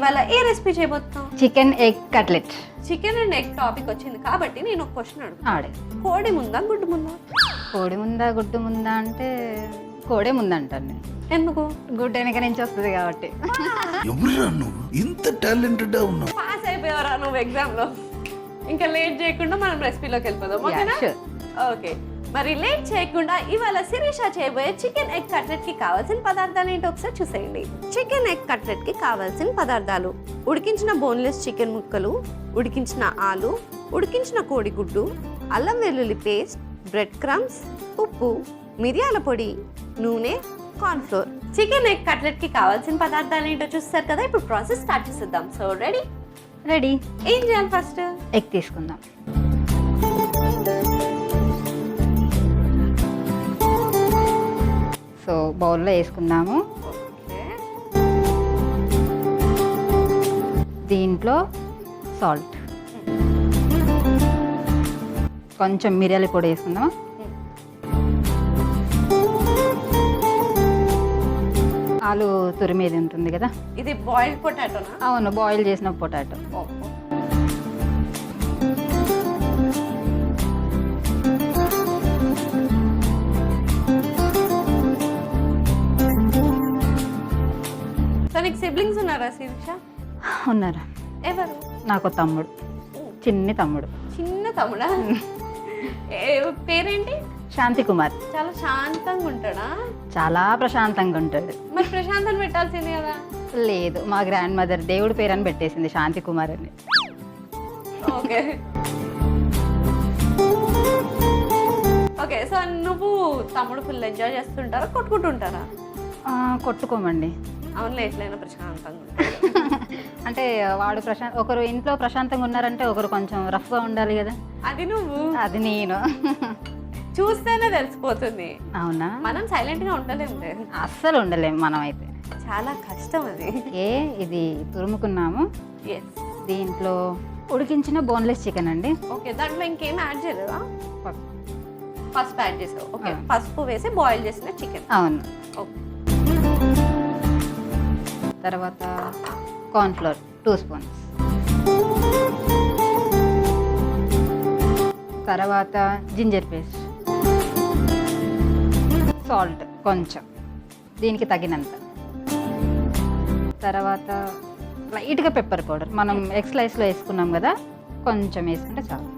ఇవాళ ఏ రెసిపీ చేయబోతున్నావు? Chicken egg cutlet. Chicken and egg topic వచ్చింది కాబట్టి నేను ఒక క్వశ్చన్ అడుగుతాను. ఆడే కోడి ముందా గుడ్డు ముందా? కోడి ముందా గుడ్డు ముందా అంటే కోడే ముందంటాను నేను. ఎందుకు? గుడ్డు వెనక నుంచి వస్తుంది కాబట్టి. ఎవరురా నువ్వు ఇంత టాలెంటెడ్ ఉన్నావు? పాస్ అయిపోయావరా నువ్వు ఎగ్జామ్ లో. ఇంకా లేట్ చేయకుండా మనం రెసిపీలోకి వెళ్ళిపోదాం, ఓకేనా? sure. ఓకే, మరి లేట్ చేయకుండా ఇవాళ శిరీష చేయబోయే చికెన్ ఎగ్ కట్లెట్ కి కావాల్సిన పదార్థాలు ఏంటో ఒకసారి చూసేయండి. చికెన్ ఎగ్ కట్లెట్ కి కావాల్సిన పదార్థాలు: ఉడికించిన బోన్లెస్ చికెన్ ముక్కలు, ఉడికించిన ఆలు, ఉడికించిన కోడిగుడ్డు, అల్లం వెల్లుల్లి పేస్ట్, బ్రెడ్ క్రమ్స్, ఉప్పు, మిరియాల పొడి, నూనె, కార్న్ఫ్లోర్. చికెన్ ఎగ్ కట్లెట్ కి కావాల్సిన పదార్థాలు ఏంటో చూస్తారు కదా. ఇప్పుడు ప్రాసెస్ స్టార్ట్ చేసేద్దాం. So ready? రెడీ. ఏం చేయాలి? ఫస్ట్ ఎగ్ తీసుకుందాం. సో బౌల్లో వేసుకుందాము. దీంట్లో సాల్ట్, కొంచెం మిరియాల పొడి వేసుకుందాం. ఆలు తురిమేది ఉంటుంది కదా, ఇది బాయిల్డ్ పొటాటోనా? అవును, బాయిల్ చేసిన పొటాటో. సో నీకు సిబ్లింగ్స్ ఉన్నారా శిరీష? ఉన్నారా? ఎవరు? నాకు తమ్ముడు, చిన్ని తమ్ముడు. చిన్న తమ్ముడా? పేరేంటి? శాంతి కుమార్. చాలా శాంతంగా ఉంటాడా? చాలా ప్రశాంతంగా ఉంటాడు. మరి ప్రశాంతం పెట్టాల్సింది కదా. లేదు, మా గ్రాండ్ మదర్ దేవుడి పేరని పెట్టేసింది శాంతి కుమార్ అని. Okay okay. సో నువ్వు తమ్ముడు ఫుల్ ఎంజాయ్ చేస్తుంటారా, కొట్టుకుంటుంటారా? కొట్టుకోమండి. అవునులే, ఎట్లయినా ప్రశాంతంగా ఉంటాడు. అంటే వాడు ఒకరు ఇంట్లో ప్రశాంతంగా ఉన్నారంటే ఒకరు కొంచెం రఫ్గా ఉండాలి కదా. అది నువ్వు, అది నేను. చూస్తేనే తెలిసిపోతుంది. అవునా? మనం సైలెంట్ గా ఉండలేము, అస్సలు ఉండలేము మనం అయితే. చాలా కష్టం అది. ఇది తురుముకున్నాము. ఎస్. దీంట్లో ఉడికించిన బోన్లెస్ చికెన్ అండి. ఓకే, దాంట్లో ఇంకేం యాడ్ చేయలేదా? పసుపు. పసుపు యాడ్ చేసావు. ఓకే, పసుపు వేసి బాయిల్ చేసిన చికెన్. అవును. ఓకే. తర్వాత కార్న్ఫ్లోర్ 2 స్పూన్స్. తర్వాత జింజర్ పేస్ట్, సాల్ట్ కొంచెం దీనికి తగినంత. తర్వాత లైట్గా పెప్పర్ పౌడర్, మనం ఎగ్ స్లైస్లో వేసుకున్నాం కదా, కొంచెం వేసుకుంటే చాలు.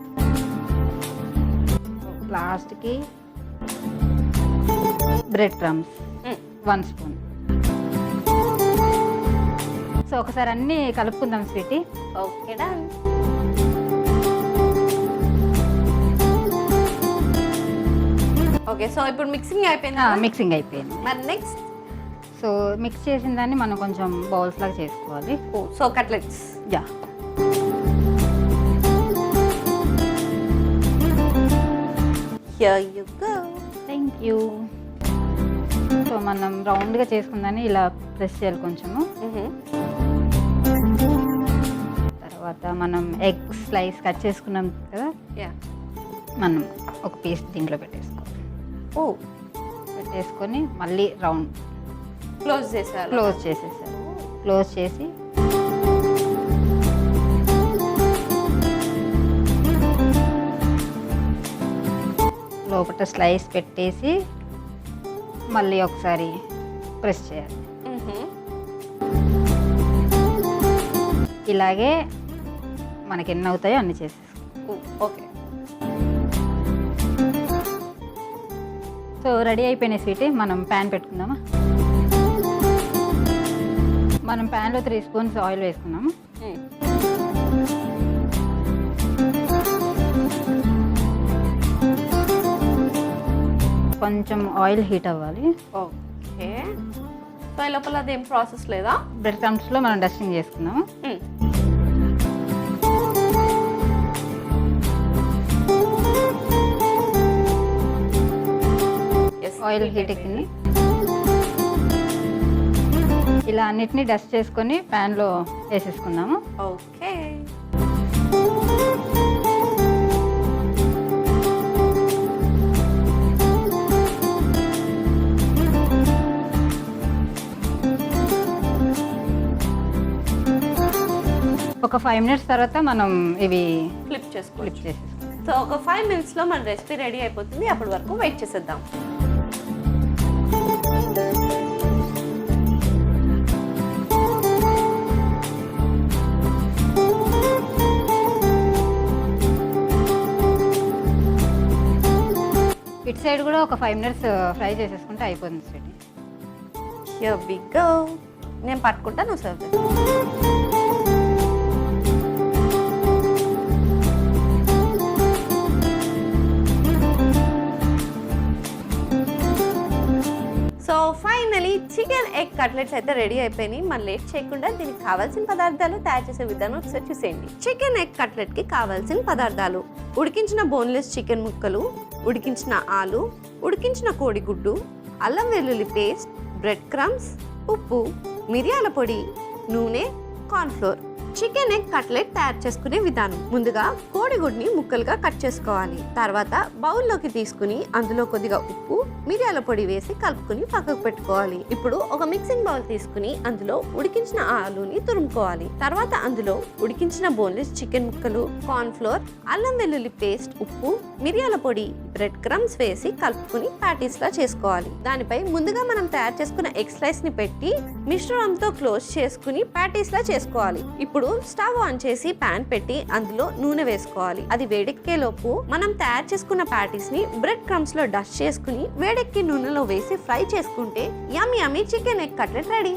లాస్ట్కి బ్రెడ్ క్రమ్స్ 1 స్పూన్. సో ఒకసారి అన్నీ కలుపుకుందాం sweetie. Okay, done. Okay, so ఇప్పుడు మిక్సింగ్ అయిపోయింది. మిక్సింగ్ అయిపోయింది. మరి నెక్స్ట్? సో మిక్స్ చేసిన దాన్ని మనం కొంచెం బౌల్స్ లాగా చేసుకోవాలి. So cutlets. Yeah. Here you go. Thank you. So మనం రౌండ్గా చేసుకుందాన్ని ఇలా ప్రెస్ చేయాలి కొంచెము. తర్వాత మనం ఎగ్ స్లైస్ కట్ చేసుకున్నాం కదా, మనం ఒక పీస్ దీంట్లో పెట్టేసుకోవాలి. పెట్టేసుకొని మళ్ళీ రౌండ్ క్లోజ్ చేసారు. క్లోజ్ చేసేసారు. క్లోజ్ చేసి లోపల స్లైస్ పెట్టేసి మళ్ళీ ఒకసారి ప్రెస్ చేయాలి. ఇలాగే మనకి ఎన్ని అవుతాయో అన్ని చేసేసుకో. ఓకే. సో రెడీ అయిపోయినాయి స్వీటీ. మనం ప్యాన్ పెట్టుకుందామా? మనం ప్యాన్లో 3 స్పూన్స్ ఆయిల్ వేసుకున్నాము. కొంచెం ఆయిల్ హీట్ అవ్వాలి. ఓకే. సో ఈ లోపల అదేం ప్రాసెస్ లేదా? బ్రెడ్ క్రమ్స్లో మనం డస్టింగ్ చేసుకున్నాము. ఆయిల్ హీట్ ఎక్కింది. ఇలా అన్నిటినీ డస్ట్ చేసుకొని ప్యాన్లో వేసేసుకుందాము. ఓకే. ఒక 5 మినిట్స్ తర్వాత మనం ఇవి ఫ్లిప్ చేసుకోవాలి. ఫ్లిప్ చేసేస్తాం. సో ఒక 5 మినిట్స్లో మన రెసిపీ రెడీ అయిపోతుంది. అప్పటి వరకు వెయిట్ చేసేద్దాం. ఇటు సైడ్ కూడా ఒక 5 మినిట్స్ ఫ్రై చేసేసుకుంటే అయిపోతుంది స్వీటీ. Here we go. నేను పట్టుకుంటా, నువ్వు సర్వ్ చేయి. So finally chicken egg cutlets అయితే రెడీ అయిపోయినాయి. మనం లేట్ చేయకుండా దీనికి కావాల్సిన పదార్థాలు తయారు చేసే విధానం ఒకసారి చూసేయండి. చికెన్ ఎగ్ కట్లెట్కి కావాల్సిన పదార్థాలు: ఉడికించిన బోన్లెస్ చికెన్ ముక్కలు, ఉడికించిన ఆలు, ఉడికించిన కోడిగుడ్డు, అల్లం వెల్లుల్లి పేస్ట్, బ్రెడ్ క్రమ్స్, ఉప్పు, మిరియాల పొడి, నూనె, కార్న్ఫ్లోర్. చికెన్ ఎగ్ కట్లెట్ తయారు చేసుకునే విధానం: ముందుగా కోడిగుడ్ని ముక్కలుగా కట్ చేసుకోవాలి. తర్వాత బౌల్లోకి తీసుకుని అందులో కొద్దిగా ఉప్పు, మిరియాల పొడి వేసి కలుపుకుని పక్కకు పెట్టుకోవాలి. ఇప్పుడు ఒక మిక్సింగ్ బౌల్ తీసుకుని అందులో ఉడికించిన ఆలుని తురుముకోవాలి. తర్వాత అందులో ఉడికించిన బోన్లెస్ చికెన్ ముక్కలు, కార్న్ఫ్లోర్, అల్లం వెల్లుల్లి పేస్ట్, ఉప్పు, మిరియాల పొడి, బ్రెడ్ క్రమ్స్ వేసి కలుపుకుని ప్యాటీస్ లా చేసుకోవాలి. దానిపై ముందుగా మనం తయారు చేసుకున్న ఎగ్ స్లైస్ ని పెట్టి మిశ్రమంతో క్లోజ్ చేసుకుని ప్యాటీస్ లా చేసుకోవాలి. ఇప్పుడు స్టవ్ ఆన్ చేసి పాన్ పెట్టి అందులో నూనె వేసుకోవాలి. అది వేడెక్కే లోపు మనం తయారు చేసుకున్న ప్యాటీస్ ని బ్రెడ్ క్రమ్స్ లో డస్ట్ చేసుకుని వేడెక్కి నూనెలో వేసి ఫ్రై చేసుకుంటే యమ్మీ చికెన్ ఎగ్ కట్లెట్ రెడీ.